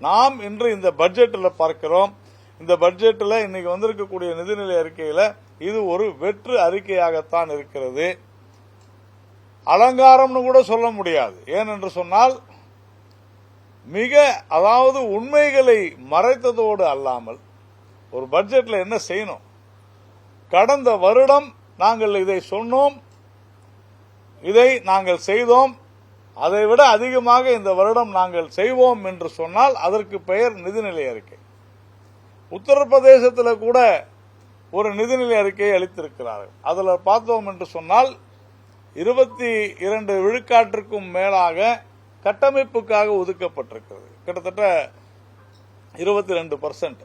நாம் இன்று இந்த பட்ஜெட்டில் பார்க்கிறோம். இந்த பட்ஜெட்டில் இன்னைக்கு வந்திருக்கக்கூடிய நிதிநிலை அறிக்கையில இது ஒரு வெற்று அறிக்கையாகத்தான் இருக்கிறது. அலங்காரம்னு கூட சொல்ல முடியாது. ஏனென்று சொன்னால் அதாவது உண்மைகளை மறைத்ததோடு அல்லாமல் ஒரு பட்ஜெட்ல என்ன செய்யணும், கடந்த வருடம் நாங்கள் இதை சொன்னோம், இதை நாங்கள் செய்தோம், அதைவிட அதிகமாக இந்த வருடம் நாங்கள் செய்வோம் என்று சொன்னால் அதற்கு பெயர் நிதிநிலை அறிக்கை. உத்தரப்பிரதேசத்தில் கூட ஒரு நிதிநிலை அறிக்கையை அளித்திருக்கிறார்கள். அதில் பார்த்தோம் என்று சொன்னால் 22 விழுக்காட்டிற்கும் மேலாக கட்டமைப்புக்காக ஒதுக்கப்பட்டிருக்கிறது. கிட்டத்தட்ட 22%.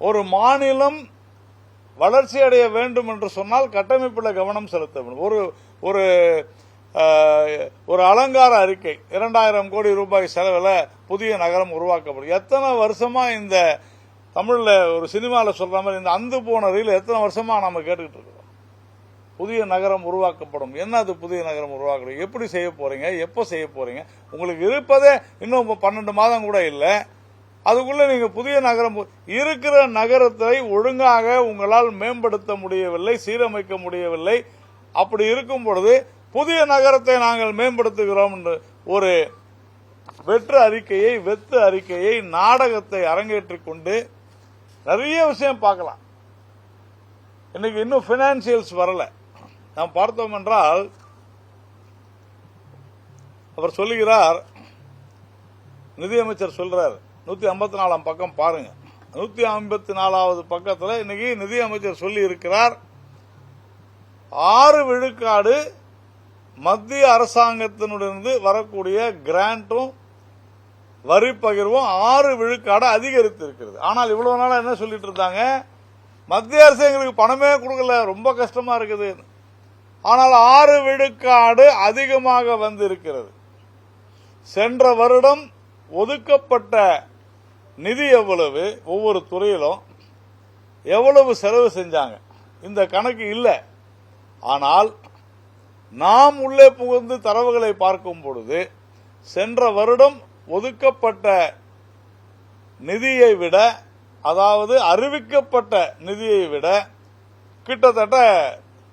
ஒரு மாநிலம் வளர்ச்சி அடைய வேண்டும் என்று சொன்னால் கட்டமைப்பில் கவனம் செலுத்த வேண்டும். ஒரு அலங்கார அறிக்கை 2000 கோடி ரூபாய் செலவில் புதிய நகரம் உருவாக்கப்படும். எத்தனை வருஷமா இந்த தமிழ்ல ஒரு சினிமாவில் சொல்ற மாதிரி இந்த அந்து போன ரயில் எத்தனை வருஷமா நாம கேட்டுக்கிட்டு இருக்கிறோம். புதிய நகரம் உருவாக்கப்படும். என்ன அது புதிய நகரம் உருவாக்கணும், எப்படி செய்ய போறீங்க, எப்போ செய்ய போறீங்க? உங்களுக்கு இருப்பதே இன்னும் 12 மாதம் கூட இல்லை. அதுக்குள்ள நீங்க புதிய நகரம், இருக்கிற நகரத்தை ஒழுங்காக உங்களால் மேம்படுத்த முடியவில்லை, சீரமைக்க முடியவில்லை. அப்படி இருக்கும் பொழுது புதிய நகரத்தை நாங்கள் மேம்படுத்துகிறோம் என்று ஒரு வெற்று அறிக்கையை நாடகத்தை அரங்கேற்றிக் கொண்டு நிறைய விஷயம் பார்க்கலாம். இன்னைக்கு இன்னும் பினான்சியல்ஸ் வரல. நாம் பார்த்தோம் என்றால் அவர் சொல்லுகிறார், நிதியமைச்சர் சொல்றார், 154 பக்கம் பாருங்க. 154வது பக்கத்தில் இன்னைக்கு நிதியமைச்சர் சொல்லி இருக்கிறார், 6 விழுக்காடு மத்திய அரசாங்கத்தினுடைய வரக்கூடிய கிராண்டும் வரி பகிர்வும் 6 விழுக்காடு அதிகரித்து இருக்கிறது. ஆனால் இவ்வளவு நாளா என்ன சொல்லிட்டு இருந்தாங்க, மத்திய அரசு எங்களுக்கு பணமே கொடுக்கல, ரொம்ப கஷ்டமா இருக்குது. ஆனால் 6 விழுக்காடு அதிகமாக வந்து இருக்கிறது. சென்ற வருடம் ஒதுக்கப்பட்ட நிதி எவ்வளவு, ஒவ்வொரு துறையிலும் எவ்வளவு செலவு செஞ்சாங்க, இந்த கணக்கு இல்லை. ஆனால் நாம் உள்ளே புகுந்து தரவுகளை பார்க்கும் பொழுது சென்ற வருடம் ஒதுக்கப்பட்ட நிதியை விட, அதாவது அறிவிக்கப்பட்ட நிதியை விட கிட்டத்தட்ட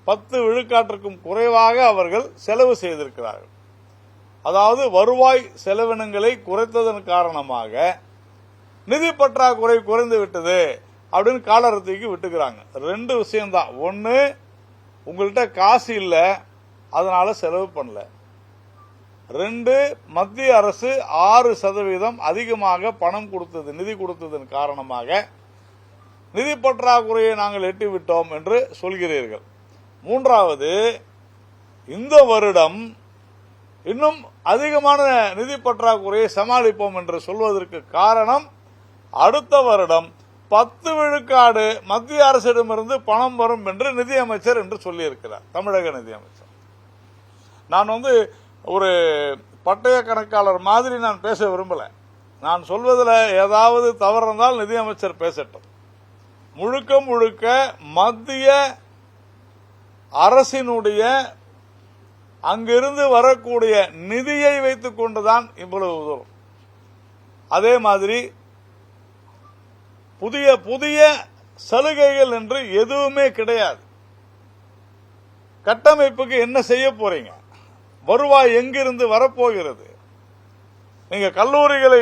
10 விழுக்காட்டிற்கும் குறைவாக அவர்கள் செலவு செய்திருக்கிறார்கள். அதாவது வருவாய் செலவினங்களை குறைத்ததன் காரணமாக நிதி பற்றாக்குறை குறைந்து விட்டது அப்படின்னு காலரத்துக்கு விட்டுக்கிறாங்க. 2 விஷயம்தான். ஒன்னு, உங்கள்கிட்ட காசு இல்லை, அதனால செலவு பண்ணல. 2, மத்திய அரசு 6% அதிகமாக பணம் கொடுத்தது, நிதி கொடுத்ததன் காரணமாக நிதி பற்றாக்குறையை நாங்கள் எட்டிவிட்டோம் என்று சொல்கிறீர்கள். 3வது, இந்த வருடம் இன்னும் அதிகமான நிதி பற்றாக்குறையை சமாளிப்போம் என்று சொல்வதற்கு காரணம், அடுத்த வருடம் 10 விழுக்காடு மத்திய அரசிடமிருந்து பணம் வரும் என்று நிதியமைச்சர் என்று சொல்லியிருக்கிறார், தமிழக நிதியமைச்சர். நான் ஒரு பட்டய கணக்காளர் மாதிரி நான் பேச விரும்பல. நான் சொல்வதில் ஏதாவது தவறு இருந்தால் நிதியமைச்சர் பேசட்டும். முழுக்க முழுக்க மத்திய அரசினுடைய அங்கிருந்து வரக்கூடிய நிதியை வைத்துக் கொண்டுதான் இவ்வளவு தூரம். அதே மாதிரி புதிய புதிய சலுகைகள் என்று எதுவுமே கிடையாது. கட்டமைப்புக்கு என்ன செய்ய போறீங்க, வருவாய் எங்கிருந்து வரப்போகிறது? நீங்க கல்லூரிகளை,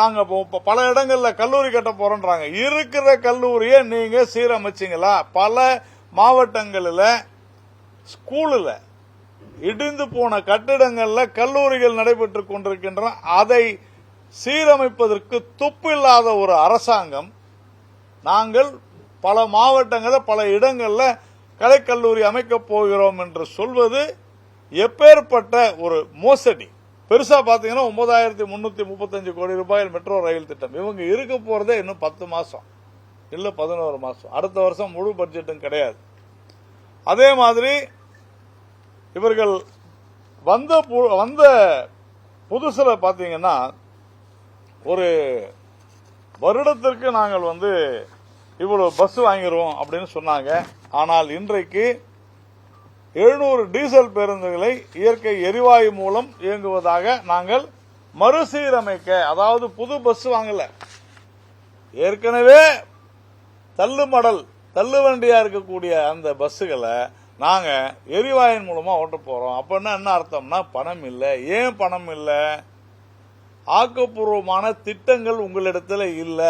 நாங்க பல இடங்கள்ல கல்லூரி கட்ட போறோம்ன்றாங்க. இருக்கிற கல்லூரியை நீங்க சீரமைச்சிங்களா? பல மாவட்டங்களில் ஸ்கூலில் இடிந்து போன கட்டிடங்கள்ல கல்லூரிகள் நடைபெற்றுக் கொண்டிருக்கின்றன. அதை சீரமைப்பதற்கு துப்பில்லாத ஒரு அரசாங்கம், நாங்கள் பல மாவட்டங்களில் பல இடங்களில் கலைக்கல்லூரி அமைக்கப் போகிறோம் என்று சொல்வது எப்பேற்பட்ட ஒரு மோசடி. பெருசா பாத்தீங்கன்னா 9335 கோடி ரூபாயில் மெட்ரோ ரயில் திட்டம். இவங்க இருக்க போறதே இன்னும் 10 மாசம் இல்ல 11 மாசம். அடுத்த வருஷம் முழு பட்ஜெட்டும் கிடையாது. அதே மாதிரி இவர்கள் வந்த புதுசுல பாத்தீங்கன்னா ஒரு வருடத்திற்கு நாங்கள் இவ்வளவு பஸ் வாங்கிடுவோம் அப்படின்னு சொன்னாங்க. ஆனால் இன்றைக்கு 700 டீசல் பேருந்துகளை இயற்கை எரிவாயு மூலம் இயங்குவதாக நாங்கள் மறுசீரமைக்க, அதாவது புது பஸ் வாங்கல, ஏற்கனவே தள்ளுவண்டியா இருக்கக்கூடிய அந்த பஸ்ஸுகளை நாங்க எரிவாயின் மூலமா ஓட்ட போறோம். அப்படின்னா என்ன அர்த்தம்னா பணம் இல்லை. ஏன் பணம் இல்லை? ஆக்கப்பூர்வமான திட்டங்கள் உங்களிடத்துல இல்ல.